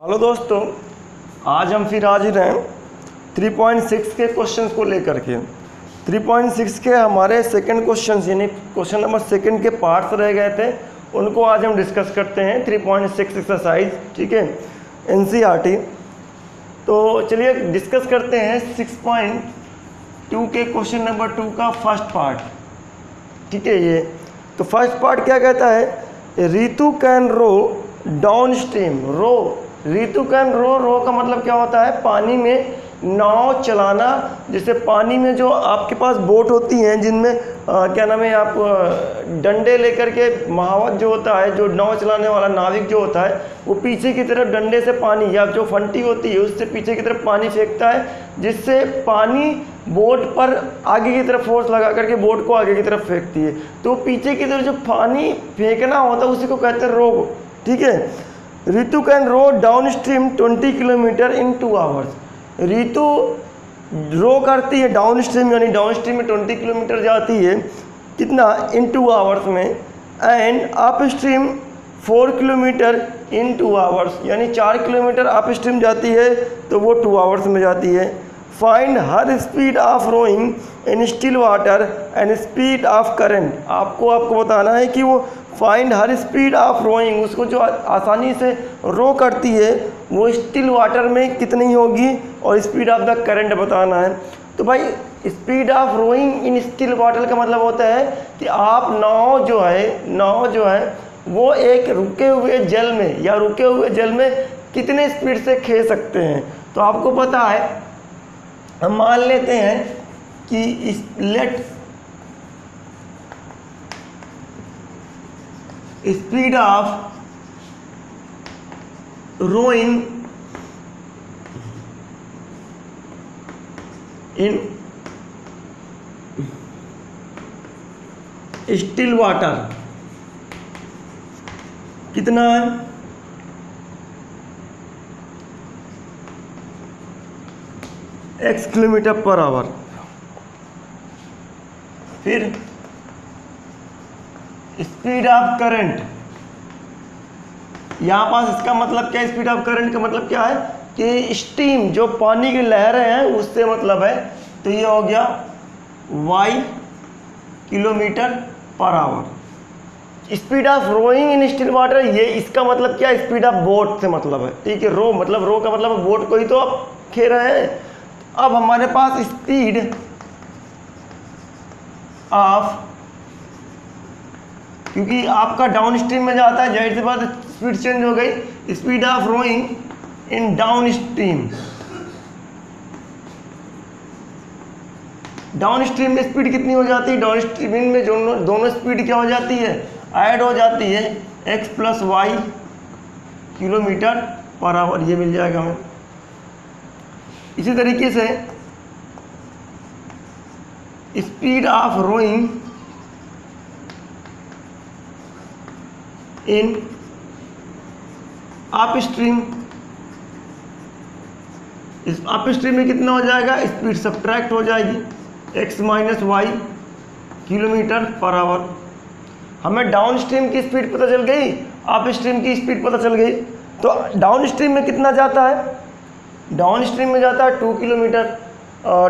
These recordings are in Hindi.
हेलो दोस्तों, आज हम फिर हाजिर हैं 3.6 के क्वेश्चंस को लेकर के। 3.6 के हमारे सेकंड क्वेश्चंस यानी क्वेश्चन नंबर सेकंड के पार्ट्स रह गए थे, उनको आज हम डिस्कस करते हैं। 3.6 एक्सरसाइज, ठीक है, एनसीईआरटी। तो चलिए डिस्कस करते हैं 6.2 के क्वेश्चन नंबर 2 का फर्स्ट पार्ट, ठीक है। ये तो फर्स्ट पार्ट क्या कहता है, Ritu can row downstream. Ritu can row का मतलब क्या होता है, पानी में नाव चलाना। जैसे पानी में जो आपके पास बोट होती हैं जिनमें क्या नाम है, आप डंडे लेकर के, महावत जो होता है, जो नाव चलाने वाला नाविक जो होता है, वो पीछे की तरफ डंडे से पानी या जो फंटी होती है उससे पीछे की तरफ पानी फेंकता है, जिससे पानी बोट पर आगे की तरफ फोर्स लगा करके बोट को आगे की तरफ फेंकती है। तो पीछे की तरफ जो पानी फेंकना होता है उसी को कहते हैं रो, ठीक है। Ritu can row downstream 20 kilometre in 2 hours. Ritu row करती है डाउन स्ट्रीम, यानी डाउन स्ट्रीम में 20 किलोमीटर जाती है, कितना, इन 2 आवर्स में। And upstream 4 kilometre in 2 hours, यानी 4 किलोमीटर अप स्ट्रीम जाती है तो वो 2 आवर्स में जाती है। Find her speed of rowing in still water and speed of current. आपको बताना है कि वो find her speed of rowing, उसको जो आसानी से रो करती है वो स्टिल वाटर में कितनी होगी, और स्पीड ऑफ द करंट बताना है। तो भाई speed of rowing in still water का मतलब होता है कि आप नाव जो है वो एक रुके हुए जल में या रुके हुए जल में कितने स्पीड से खेल सकते हैं। तो आपको पता है, हम मान लेते हैं कि let speed of rowing in still water कितना है, x किलोमीटर पर आवर। फिर स्पीड ऑफ करंट, यहाँ पास इसका मतलब क्या है, स्पीड ऑफ करंट का मतलब क्या है कि स्टीम जो पानी की लहरें हैं उससे मतलब है। तो ये हो गया y kilometre per hour. Speed of rowing in still water, ये इसका मतलब क्या है, स्पीड ऑफ बोट से मतलब है, ठीक है। रो का मतलब बोट को ही तो आप खेल रहे हैं। अब हमारे पास स्पीड ऑफ, क्योंकि आपका डाउन स्ट्रीम में जाता है, जाहिर सी बात स्पीड चेंज हो गई। Speed of rowing in downstream, downstream में स्पीड कितनी हो जाती है, डाउन स्ट्रीम में दोनों स्पीड क्या हो जाती है, ऐड हो जाती है, x + y kilometre per hour, ये मिल जाएगा हमें। इसी तरीके से speed of rowing in upstream, इस अप स्ट्रीम में कितना हो जाएगा, स्पीड सब्ट्रैक्ट हो जाएगी, x - y kilometre per our. हमें डाउन स्ट्रीम की स्पीड पता चल गई, अप स्ट्रीम की स्पीड पता चल गई। तो डाउन स्ट्रीम में कितना जाता है, डाउन स्ट्रीम में जाता है 2 किलोमीटर,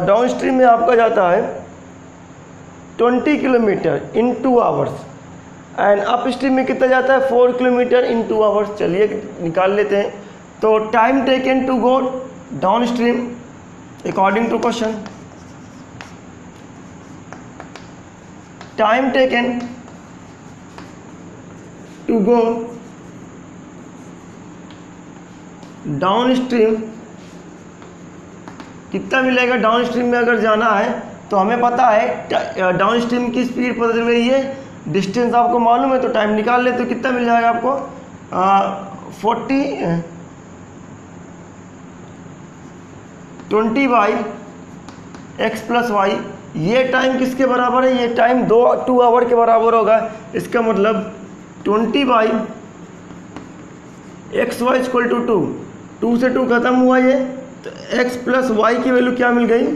डाउन स्ट्रीम में आपका जाता है 20 kilometre in 2 hours. And upstream में कितना जाता है, 4 किलोमीटर इन 2 आवर्स। चलिए निकाल लेते हैं। तो time taken to go downstream according to question, time taken to go downstream कितना मिलेगा। डाउन स्ट्रीम में अगर जाना है तो हमें पता है डाउन स्ट्रीम की स्पीड पता चल रही है, डिस्टेंस आपको मालूम है, तो टाइम निकाल ले तो कितना मिल जाएगा आपको, 20/x + y। ये टाइम किसके बराबर है, ये टाइम 2 आवर के बराबर होगा। इसका मतलब 20/xy = 2, 2 से 2 खत्म हुआ ये, तो x + y की वैल्यू क्या मिल गई,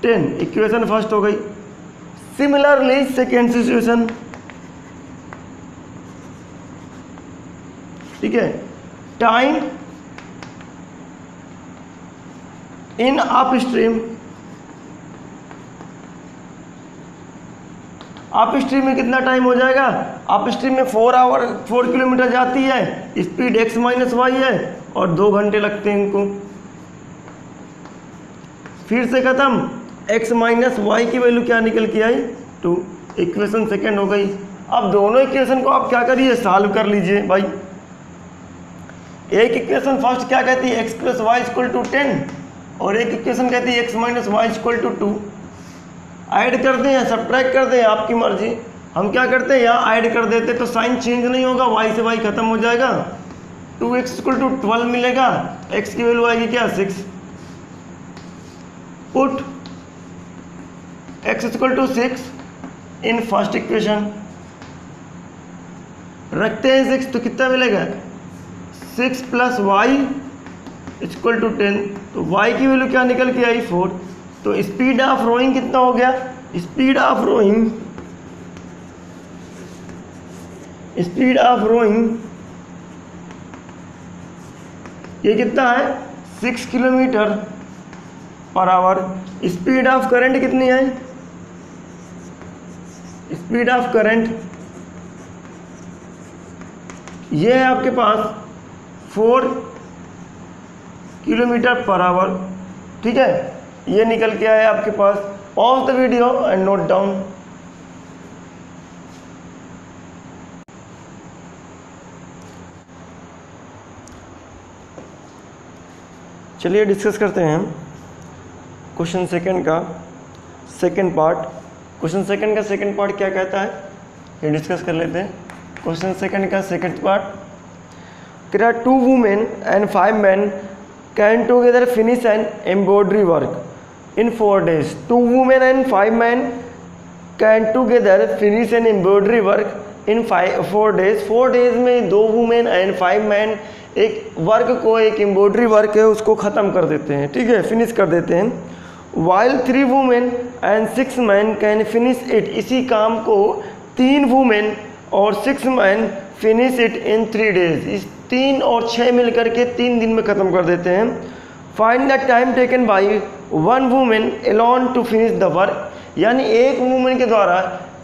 10। इक्वेशन फर्स्ट हो गई। सिमिलरली सेकेंड सिचुएशन, ठीक है। टाइम इन अपस्ट्रीम, अपस्ट्रीम में कितना टाइम हो जाएगा, अपस्ट्रीम में 4 किलोमीटर जाती है, स्पीड x माइनस वाई है और 2 घंटे लगते हैं इनको। फिर से खत्म, x माइनस वाई की वैल्यू क्या निकल के आई 2, इक्वेशन सेकेंड हो गई। अब दोनों इक्वेशन को आप क्या करिए, सॉल्व कर लीजिए भाई। एक इक्वेशन फर्स्ट क्या कहती है, x plus y equal to 10 और एक इक्वेशन कहती है x minus y equal to 2। Add कर दें या सब्ट्रैक्ट कर दें, आपकी मर्जी। हम क्या करते हैं, यहाँ ऐड कर देते तो साइन चेंज नहीं होगा, y से y खत्म हो जाएगा, 2x इक्वल टू 12 मिलेगा, x की वैल्यू आएगी क्या 6। Put x equal to 6 in first equation, रखते हैं 6 तो कितना मिलेगा 6 प्लस वाई इक्वल टू 10, तो y की वैल्यू क्या निकल के आई 4। तो स्पीड ऑफ रोइंग कितना हो गया, स्पीड ऑफ रोइंग ये कितना है 6 kilometre per hour. Speed of current कितनी है, स्पीड ऑफ करंट ये है आपके पास 4 किलोमीटर पर आवर, ठीक है। ये निकल के आया आपके पास। Pause the video and note down. चलिए डिस्कस करते हैं क्वेश्चन सेकंड का सेकंड पार्ट। क्वेश्चन सेकंड का सेकंड पार्ट क्या कहता है, ये डिस्कस कर लेते हैं। क्वेश्चन सेकंड का second part, there are 2 women and 5 men can together finish an embroidery work in 4 days. 2 women and 5 men can together finish an embroidery work in 4 days. 4 days में 2 women and 5 men एक वर्क को, एक एम्ब्रॉयडरी वर्क है उसको ख़त्म कर देते हैं, ठीक है, फिनिश कर देते हैं। While 3 women and 6 men can finish it, इसी काम को 3 women और 6 men finish it in 3 days, इस 3 और 6 मिलकर के 3 दिन में ख़त्म कर देते हैं। Find the time taken by 1 woman alone to finish the work, यानी एक वुमेन के द्वारा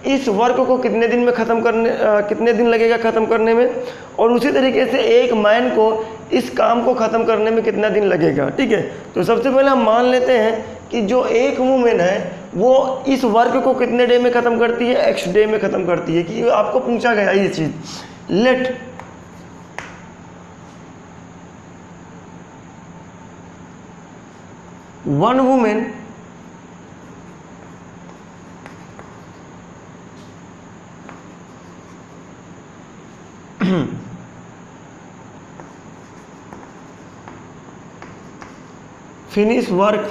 इस वर्क को कितने दिन में ख़त्म करने, कितने दिन लगेगा ख़त्म करने में, और उसी तरीके से एक मैन को इस काम को ख़त्म करने में कितना दिन लगेगा, ठीक है। तो सबसे पहले हम मान लेते हैं कि जो एक वुमेन है वो इस वर्क को कितने डे में ख़त्म करती है, x डे में ख़त्म करती है, कि आपको पूछा गया ये चीज़। Let one women finish work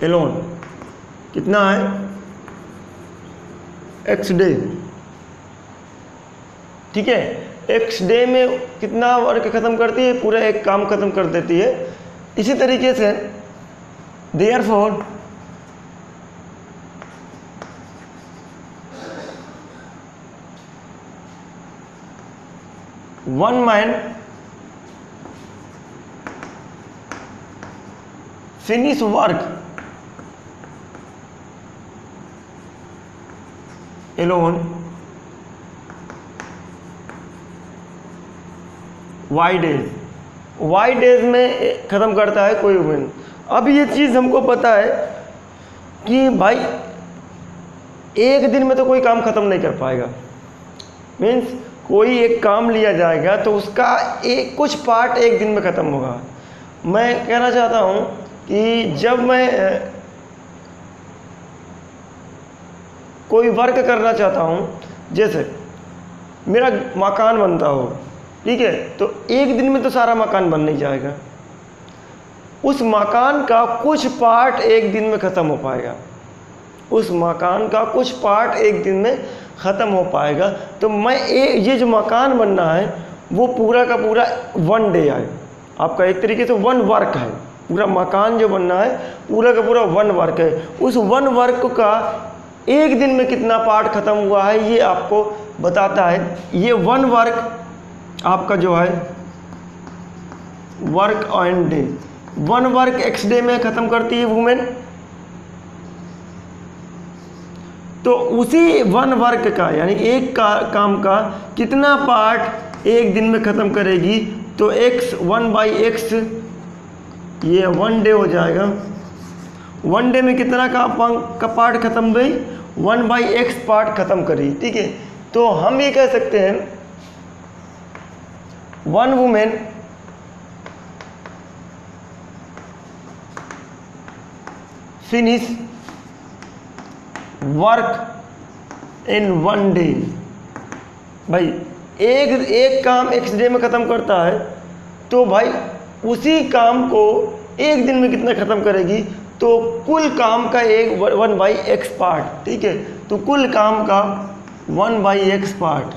alone, कितना है x डे, ठीक है। x डे में कितना वर्क खत्म करती है, पूरा एक काम खत्म कर देती है। इसी तरीके से therefore one man finish work alone y days में ख़त्म करता है कोई वुमेन। अब ये चीज़ हमको पता है कि भाई एक दिन में तो कोई काम ख़त्म नहीं कर पाएगा, मीन्स कोई एक काम लिया जाएगा तो उसका एक कुछ पार्ट एक दिन में ख़त्म होगा। मैं कहना चाहता हूँ कि जब मैं कोई वर्क करना चाहता हूँ, जैसे मेरा मकान बनता हो, ठीक है, तो एक दिन में तो सारा मकान बन नहीं जाएगा, उस मकान का कुछ पार्ट एक दिन में ख़त्म हो पाएगा, उस मकान का कुछ पार्ट एक दिन में ख़त्म हो पाएगा। तो मैं ये जो मकान बनना है वो पूरा का पूरा 1 डे है, आपका एक तरीके से 1 वर्क है। पूरा मकान जो बनना है पूरा का पूरा 1 वर्क है। उस 1 वर्क का एक दिन में कितना पार्ट ख़त्म हुआ है ये आपको बताता है, ये 1 वर्क आपका जो है work on day, 1 work x day में ख़त्म करती है वुमेन। तो उसी 1 वर्क का यानी एक काम का कितना पार्ट एक दिन में ख़त्म करेगी, तो x 1/x ये 1 डे हो जाएगा। 1 डे में कितना का पार्ट ख़त्म गई, 1/x पार्ट ख़त्म करी, ठीक है। तो हम ये कह सकते हैं 1 women finish work in 1 day. भाई एक काम x डे में ख़त्म करता है, तो भाई उसी काम को एक दिन में कितना ख़त्म करेगी, तो कुल काम का एक 1/x पार्ट, ठीक है। तो कुल काम का 1/x पार्ट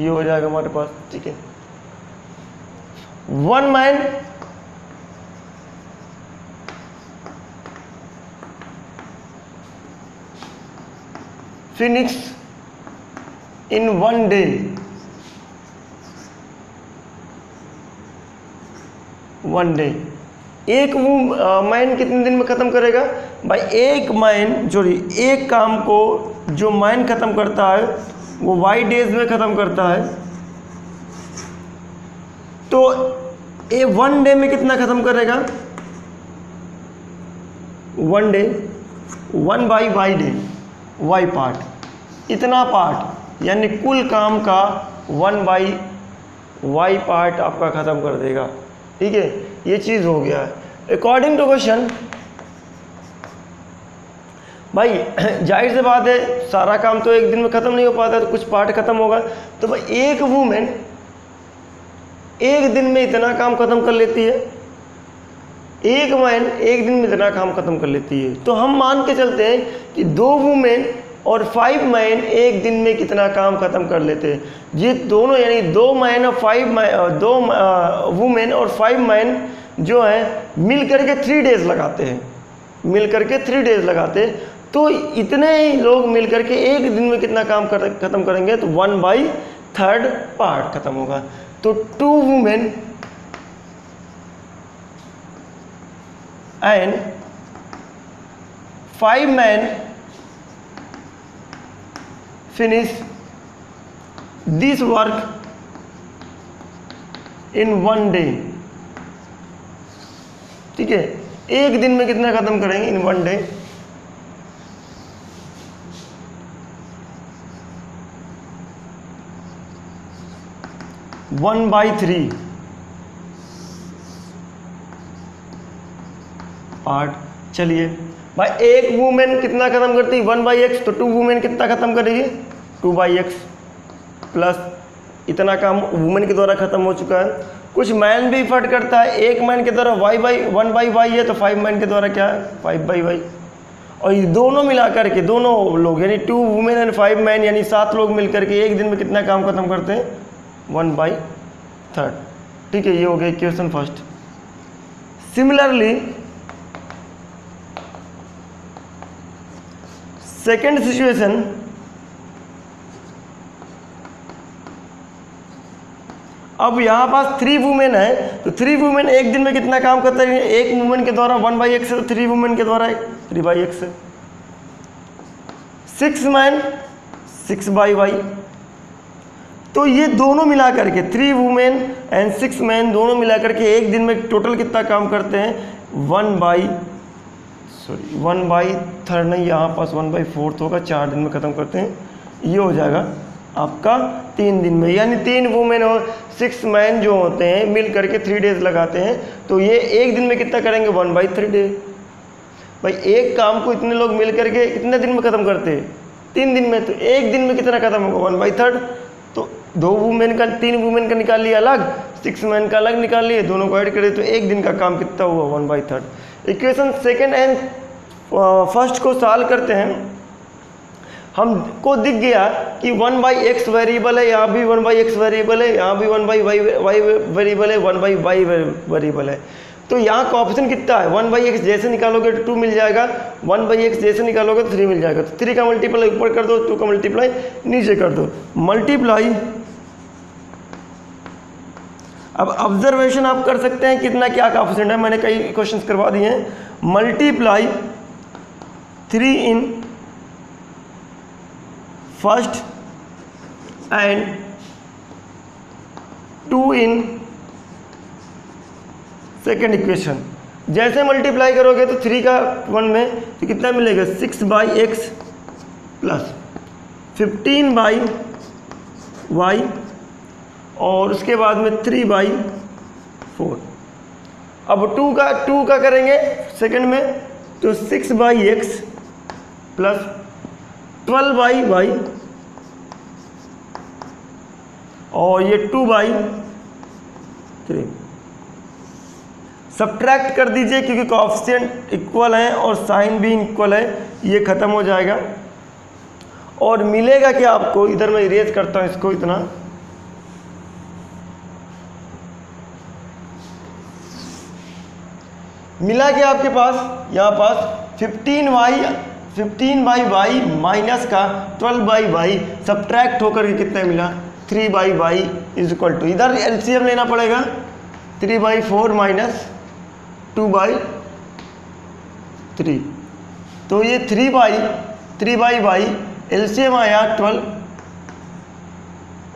ये हो जाएगा हमारे पास, ठीक है। 1 man finish in 1 day, 1 day. एक मैन कितने दिन में ख़त्म करेगा भाई, एक मैन एक काम को जो मैन ख़त्म करता है वो y डेज में ख़त्म करता है। तो ये 1 डे में कितना ख़त्म करेगा, 1 day 1/y day, y part, इतना पार्ट यानी कुल काम का 1/y पार्ट आपका ख़त्म कर देगा, ठीक है। ये चीज़ हो गया है अकॉर्डिंग टू क्वेश्चन। भाई जाहिर सी बात है सारा काम तो एक दिन में ख़त्म नहीं हो पाता, तो कुछ पार्ट ख़त्म होगा। तो भाई एक वूमेन एक दिन में इतना काम ख़त्म कर लेती है, एक मैन एक दिन में इतना काम ख़त्म कर लेती है। तो हम मान के चलते हैं कि 2 वूमेन और 5 मैन एक दिन में कितना काम ख़त्म कर लेते हैं। ये दोनों यानी 2 मैन और 2 वूमेन और 5 मैन जो है मिल करके 3 डेज लगाते हैं, मिल करके 3 डेज लगाते हैं। तो इतने ही लोग मिल करके एक दिन में कितना काम ख़त्म करेंगे, तो 1/3 पार्ट ख़त्म होगा। तो 2 women and 5 man finish this work in 1 day, ठीक है। एक दिन में कितना ख़त्म करेंगे इन 1 डे, 1/3 पार्ट। चलिए भाई एक वुमेन कितना ख़त्म करती है 1/x, तो 2 वुमेन कितना ख़त्म करेगी 2/x प्लस इतना काम वुमेन के द्वारा ख़त्म हो चुका है। कुछ मैन भी इफर्ट करता है, एक मैन के द्वारा 1/y है, तो 5 मैन के द्वारा क्या है 5/y। और ये दोनों मिला करके दोनों लोग यानी 2 वुमेन एंड 5 मैन यानी 7 लोग मिल करके एक दिन में कितना काम ख़त्म करते हैं 1/3, ठीक है। ये हो गया equation first. Similarly second situation, अब यहाँ पास 3 वुमेन है, तो 3 वुमेन एक दिन में कितना काम करते हैं, एक वुमेन के द्वारा 1/x है, तो 3 वुमेन के द्वारा 3/x है। 6 मैन 6/y, तो ये दोनों मिला करके 3 वुमेन एंड 6 मैन दोनों मिला करके एक दिन में टोटल कितना काम करते हैं 1/3 नहीं, यहाँ पास 1/4 होगा, 4 दिन में ख़त्म करते हैं। ये हो जाएगा आपका 3 दिन में, यानी 3 वुमेन और 6 मैन जो होते हैं मिल करके 3 डेज लगाते हैं। तो ये एक दिन में कितना करेंगे 1/3 डे। भाई एक काम को इतने लोग मिल करके कितने दिन में ख़त्म करते हैं 3 दिन में, तो एक दिन में कितना ख़त्म होगा 1/3। तो 2 वुमेन का 3 वुमेन का निकाल लिया अलग, 6 मैन का अलग निकाल लिए, दोनों को ऐड करें तो एक दिन का काम कितना हुआ 1/3। इक्वेशन सेकेंड एंड फर्स्ट को सॉल्व करते हैं। हमको दिख गया कि 1/x वेरिएबल है, यहाँ भी 1/x वेरिएबल है, यहाँ भी 1/y वेरिएबल है, 1/y वेरिएबल है। तो यहाँ का ऑप्शन कितना है 1/x जैसे निकालोगे तो 2 मिल जाएगा, 1/x जैसे निकालोगे तो 3 मिल जाएगा। तो 3 का मल्टीप्लाई ऊपर कर दो, 2 का मल्टीप्लाई नीचे कर दो, मल्टीप्लाई। अब ऑब्जर्वेशन आप कर सकते हैं कितना क्या कोएफिशिएंट है, मैंने कई क्वेश्चंस करवा दिए हैं। Multiply 3 in first and 2 in second equation. जैसे मल्टीप्लाई करोगे तो 3 का 1 में तो कितना मिलेगा 6/x प्लस 15/y और उसके बाद में 3/4। अब 2 का करेंगे सेकंड में तो 6/x प्लस 12/y और ये 2/3। सब्ट्रैक्ट कर दीजिए क्योंकि कोएफिशिएंट इक्वल है और साइन भी इक्वल है, ये ख़त्म हो जाएगा। और मिलेगा क्या आपको, इधर मैं इरेज करता हूँ इसको, इतना मिला क्या आपके पास, यहाँ पास 15/y माइनस का 12/y सब्ट्रैक्ट होकर के कितना मिला 3/y इज इक्वल टू, इधर एलसीएम लेना पड़ेगा 3/4 माइनस 2/3। तो ये 3/y एलसीएम आया 12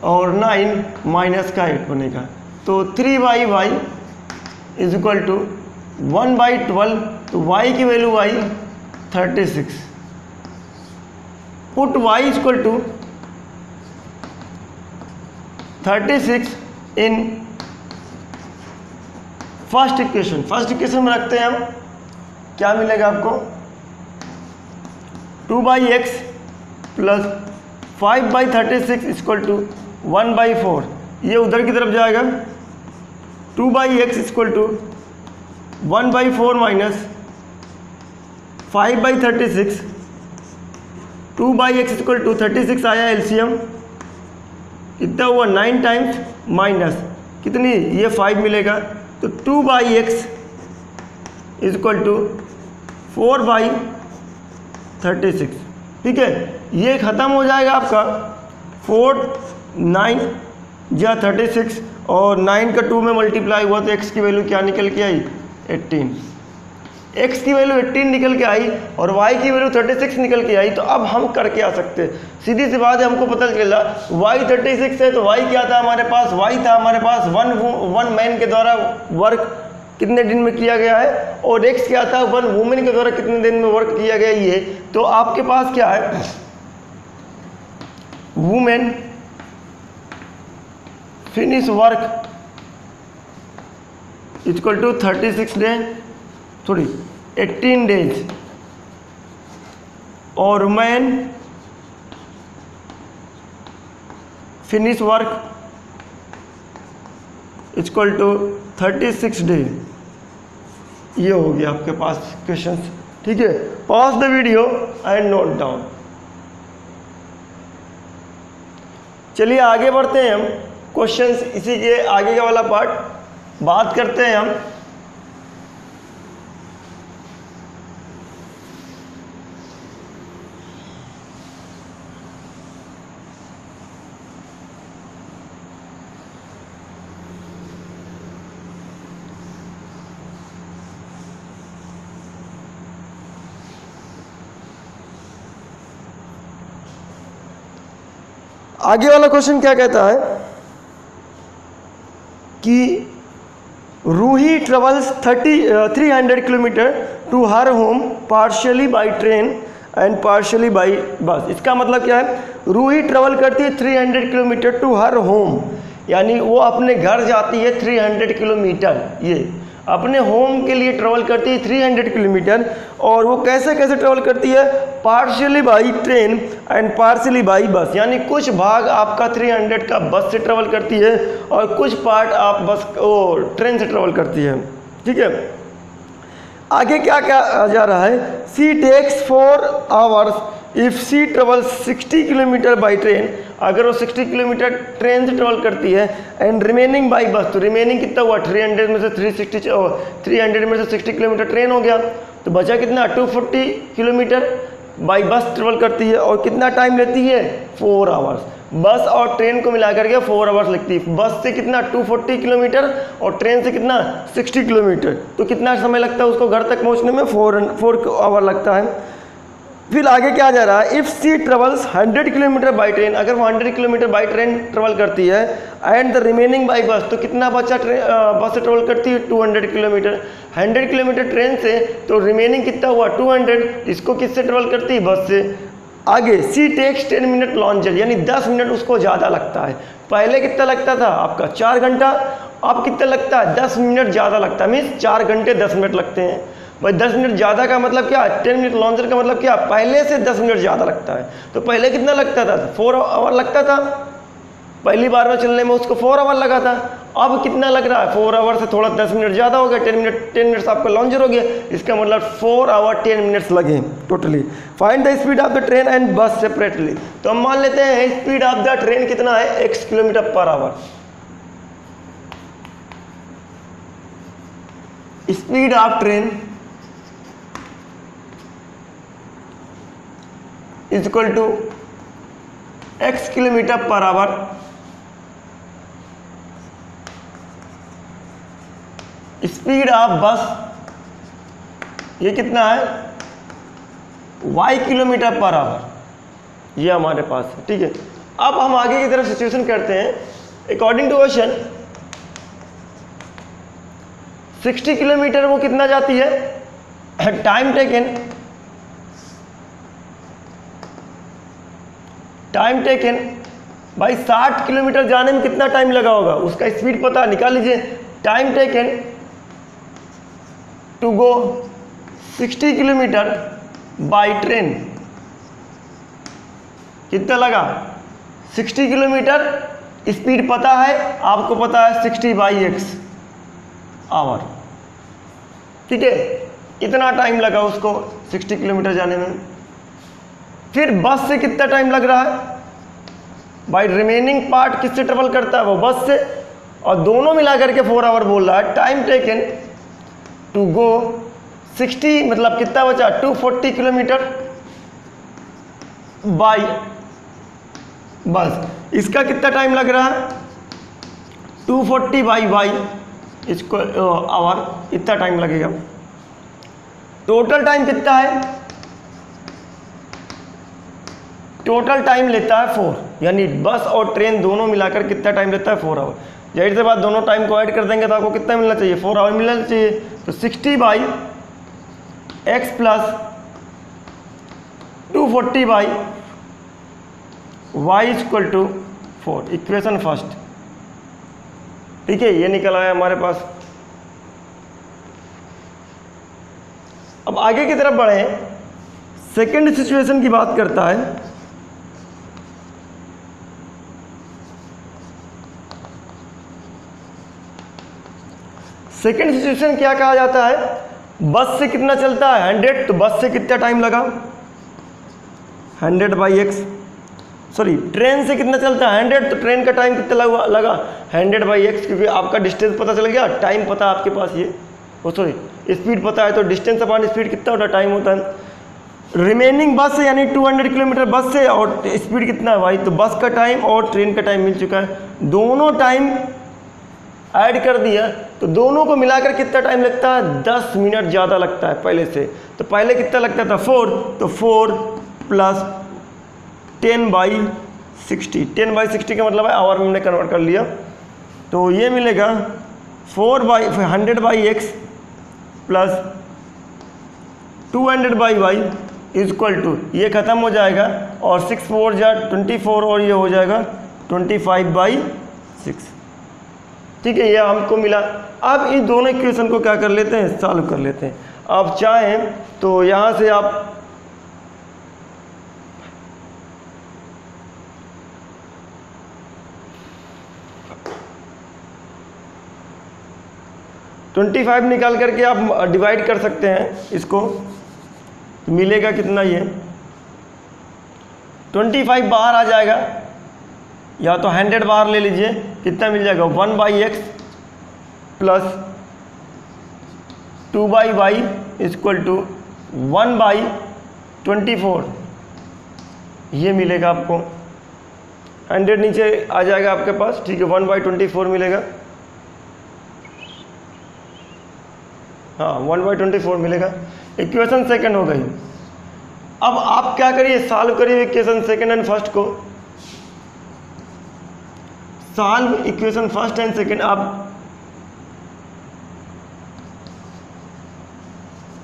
और 9 माइनस का 8 बनेगा। तो 3/y इज इक्वल टू 1/12। तो y की वैल्यू आई 36। Put y is equal to 36 in first equation. First equation में रखते हैं हम, क्या मिलेगा आपको 2/x प्लस 5/36 इक्वल टू 1/4। ये उधर की तरफ जाएगा 2/x equal to 1/4 minus 5/36। 2/x equal to 36 आया एलसीएम, कितना हुआ 9 टाइम्स माइनस कितनी ये 5 मिलेगा। तो 2/x इज इक्वल टू 4/36। ठीक है, ये ख़त्म हो जाएगा आपका 4 9 या 36 और 9 का 2 में मल्टीप्लाई हुआ तो x की वैल्यू क्या निकल के आई 18। x की वैल्यू 18 निकल के आई और y की वैल्यू 36 निकल के आई। तो अब हम करके आ सकते हैं, सीधी सी बात है, हमको पता चला y 36 है तो y क्या था हमारे पास, y था हमारे पास वन मैन के द्वारा वर्क कितने दिन में किया गया है और x क्या था 1 वुमेन के द्वारा कितने दिन में वर्क किया गया ये। तो आपके पास क्या है women finish work equal to 36 day sorry 18 days और man finish work equal to 36 day. ये हो गया आपके पास क्वेश्चंस। ठीक है, pause the video and note down. चलिए आगे बढ़ते हैं हम क्वेश्चंस, इसी के आगे का वाला पार्ट बात करते हैं हम। आगे वाला क्वेश्चन क्या कहता है कि रूही ट्रेवल्स 300 किलोमीटर to her home partially by train and partially by bus. इसका मतलब क्या है, रूही ट्रेवल करती है 300 किलोमीटर टू हर होम, यानी वो अपने घर जाती है 300 किलोमीटर, ये अपने होम के लिए ट्रेवल करती है 300 किलोमीटर। और वो कैसे कैसे ट्रेवल करती है, partially by train and partially by bus, यानी कुछ भाग आपका 300 का बस से ट्रेवल करती है और कुछ पार्ट आप बस ट्रेन से ट्रेवल करती है। ठीक है, आगे क्या क्या आ जा रहा है, she takes 4 hours if she travel 60 kilometre by train, अगर वो 60 किलोमीटर ट्रेन से ट्रेवल करती है, एंड रिमेनिंग बाई बस, तो रिमेनिंग कितना हुआ 300 में से 300 में से 60 किलोमीटर ट्रेन हो गया, तो बचा कितना 240 किलोमीटर बाई बस ट्रेवल करती है, और कितना टाइम लेती है 4 आवर्स। बस और ट्रेन को मिला करके 4 आवर्स लगती है। बस से कितना 240 किलोमीटर और ट्रेन से कितना 60 किलोमीटर, तो कितना समय लगता है उसको घर तक पहुंचने में 4 आवर लगता है। फिर आगे क्या जा रहा है, if she travels 100 kilometre by train, अगर वो 100 किलोमीटर बाई ट्रेन ट्रेवल करती है, and the remaining by bus, तो कितना बचा बस से ट्रेवल करती है 200 किलोमीटर। 100 किलोमीटर ट्रेन से, तो रिमेनिंग कितना हुआ 200, इसको किससे ट्रेवल करती है बस से। आगे सी टेक्स 10 मिनट लॉन्चर, यानी 10 मिनट उसको ज़्यादा लगता है। पहले कितना लगता था आपका 4 घंटा, अब कितना लगता है 10 मिनट ज़्यादा लगता है, मीन्स 4 घंटे 10 मिनट लगते हैं भाई। 10 मिनट ज़्यादा का मतलब क्या, 10 मिनट लॉन्चर का मतलब क्या, पहले से 10 मिनट ज़्यादा लगता है। तो पहले कितना लगता था 4 आवर लगता था, पहली बार में चलने में उसको 4 आवर लगा था। अब कितना लग रहा है 4 आवर से थोड़ा 10 मिनट ज़्यादा हो गया, 10 मिनट्स आपका लॉन्चर हो गया, इसका मतलब 4 आवर 10 मिनट्स लगे totally. Find the speed of the train and बस सेपरेटली, तो हम मान लेते हैं स्पीड ऑफ द ट्रेन कितना है x kilometre per hour. Speed of train is equal to x kilometre per hour speed of bus, ये कितना है y किलोमीटर पर आवर, ये हमारे पास है। ठीक है, अब हम आगे की तरफ सिचुएशन करते हैं। अकॉर्डिंग टू क्वेश्चन 60 किलोमीटर वो कितना जाती है, टाइम टेकन भाई 60 किलोमीटर जाने में कितना टाइम लगा होगा, उसका स्पीड पता निकाल लीजिए। Time taken to go 60 kilometre by train कितना लगा 60 किलोमीटर, स्पीड पता है आपको, पता है 60/x आवर। ठीक है, इतना टाइम लगा उसको 60 किलोमीटर जाने में। फिर बस से कितना टाइम लग रहा है भाई, रिमेनिंग पार्ट किससे ट्रेवल करता है वो बस से, और दोनों मिला करके 4 आवर बोल रहा है। टाइम टेकन टू गो 60 मतलब कितना बचा 240 किलोमीटर बाई बस, इसका कितना टाइम लग रहा है 240/y इसको आवर, इतना टाइम लगेगा। टोटल टाइम कितना है, टोटल टाइम लेता है 4, यानी बस और ट्रेन दोनों मिलाकर कितना टाइम लेता है 4 आवर। जाहिर सी बात दोनों टाइम को ऐड कर देंगे तो आपको कितना मिलना चाहिए 4 आवर मिलना चाहिए। तो 60/x plus 240/y equal to 4, equation first. ठीक है, ये निकल आया हमारे पास। अब आगे की तरफ बढ़े, सेकंड सिचुएशन की बात करता है। सेकेंड सिचुएशन क्या कहा जाता है, बस से कितना चलता है 100, तो बस से कितना टाइम लगा 100/x, सॉरी ट्रेन से कितना चलता है 100, तो ट्रेन का टाइम कितना लगा 100/x, क्योंकि आपका डिस्टेंस पता चल गया, टाइम पता है आपके पास, ये सॉरी स्पीड पता है, तो डिस्टेंस अपॉन स्पीड कितना होता है टाइम होता है। रिमेनिंग बस से यानी 200 किलोमीटर बस से, और स्पीड कितना है भाई, तो बस का टाइम और ट्रेन का टाइम मिल चुका है, दोनों टाइम ऐड कर दिया, तो दोनों को मिलाकर कितना टाइम लगता है 10 मिनट ज़्यादा लगता है पहले से। तो पहले कितना लगता था 4, तो 4 प्लस 10/60, 10/60 का मतलब है आवर में हमने कन्वर्ट कर लिया, तो ये मिलेगा 100/x plus 200/y is equal to, ये ख़त्म हो जाएगा और 6 4 जा 24 और ये हो जाएगा 25/6। ठीक है, ये हमको मिला। अब इन दोनों इक्वेशन को क्या कर लेते हैं, सॉल्व कर लेते हैं। आप चाहें तो यहाँ से आप (25) निकाल करके आप डिवाइड कर सकते हैं इसको, तो मिलेगा कितना ये 25 बाहर आ जाएगा, या तो 100 बाहर ले लीजिए, कितना मिल जाएगा 1/x plus 2/y equal to 1/24, ये मिलेगा आपको। 100 नीचे आ जाएगा आपके पास, ठीक है, 1/24 मिलेगा। हाँ 1/24 मिलेगा। इक्वेशन सेकंड हो गई। अब आप क्या करिए, सॉल्व करिए इक्वेशन सेकंड एंड फर्स्ट को। Solve equation first and second. आप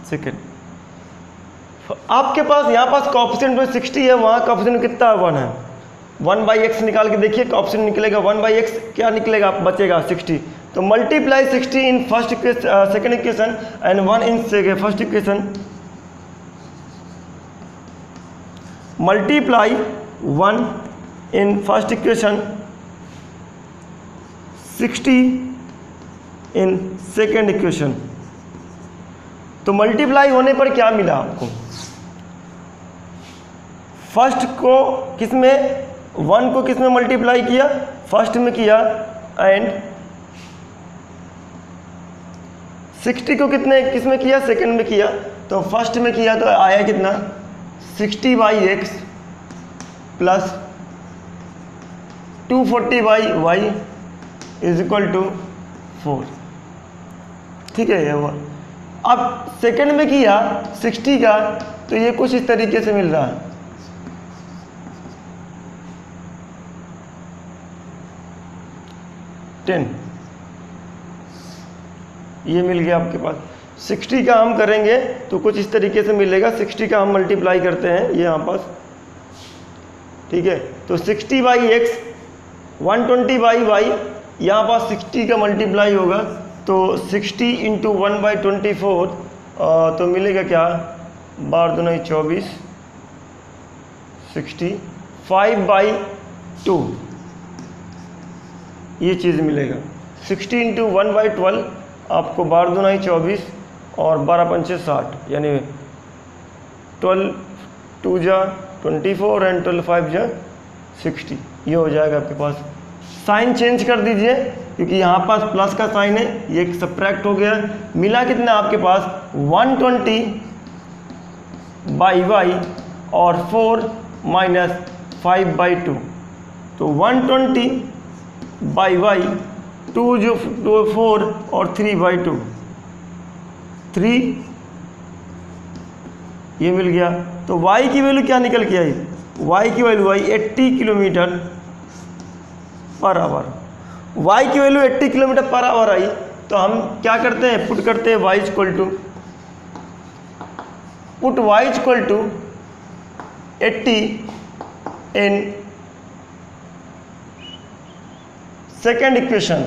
सेकंड, आपके पास यहाँ पास कोएफिशिएंट में 60 है, वहाँ कोएफिशिएंट कितना 1 है। 1/x निकाल के देखिए, कोएफिशिएंट निकलेगा 1/x, क्या निकलेगा बचेगा 60। तो multiply 60 in first equation, second equation and 1 in first equation. Multiply 1 in first equation, 60 in second equation. तो मल्टीप्लाई होने पर क्या मिला आपको, फर्स्ट को किस में, 1 को किस में मल्टीप्लाई किया, फर्स्ट में किया, एंड 60 को कितने किस में किया, सेकंड में किया। तो फर्स्ट में किया तो आया कितना 60/x plus 240/y is equal to 4, ठीक है ये हुआ। अब सेकंड में किया 60 का, तो ये कुछ इस तरीके से मिल रहा है, ये मिल गया आपके पास। 60 का हम करेंगे तो कुछ इस तरीके से मिलेगा। 60 का हम मल्टीप्लाई करते हैं ये यहाँ पास, ठीक है। तो 60/x 120/y, यहाँ पास 60 का मल्टीप्लाई होगा तो 60 इंटू 1/24, तो मिलेगा क्या 12 दूनी 24, 60 5/2, ये चीज़ मिलेगा। 60 इंटू 1/12 आपको 12 दूनी 24 और 12 पंचे 60, यानी 12 2 जा 24 एंड 12 5 जा 60, ये हो जाएगा आपके पास। साइन चेंज कर दीजिए क्योंकि यहाँ पास प्लस का साइन है, ये सब्ट्रैक्ट हो गया। मिला कितना आपके पास 120/y और 4 माइनस 5/2, तो 120/y 2 जो 4 और 3/2, 3 ये मिल गया। तो y की वैल्यू क्या निकल के आई, y की वैल्यू आई 80 किलोमीटर पर आवर। y की वैल्यू 80 किलोमीटर पर आवर आई, तो हम क्या करते हैं, पुट करते हैं y equal to, put y equal to 80 in second equation,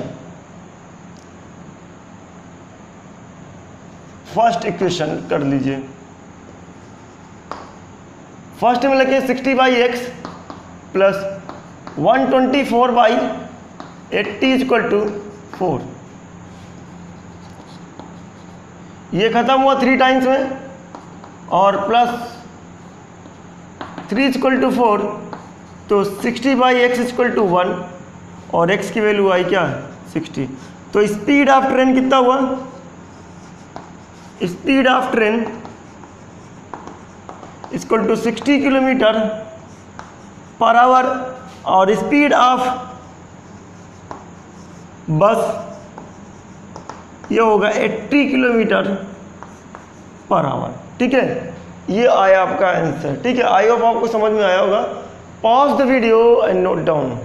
first equation कर लीजिए। फर्स्ट में लगे 60/x प्लस 124/80 इक्वल टू 4, ये खत्म हुआ 3 टाइम्स में, और प्लस 3 इक्वल टू 4, तो 60/x इक्वल टू 1 और x की वैल्यू आई क्या 60। तो स्पीड ऑफ ट्रेन कितना हुआ, speed of train equal to 60 kilometre per hour, और स्पीड ऑफ बस ये होगा 80 किलोमीटर पर आवर, ठीक है। ये आया आपका आंसर, ठीक है। आई होप आपको समझ में आया होगा। Pause the video and note down.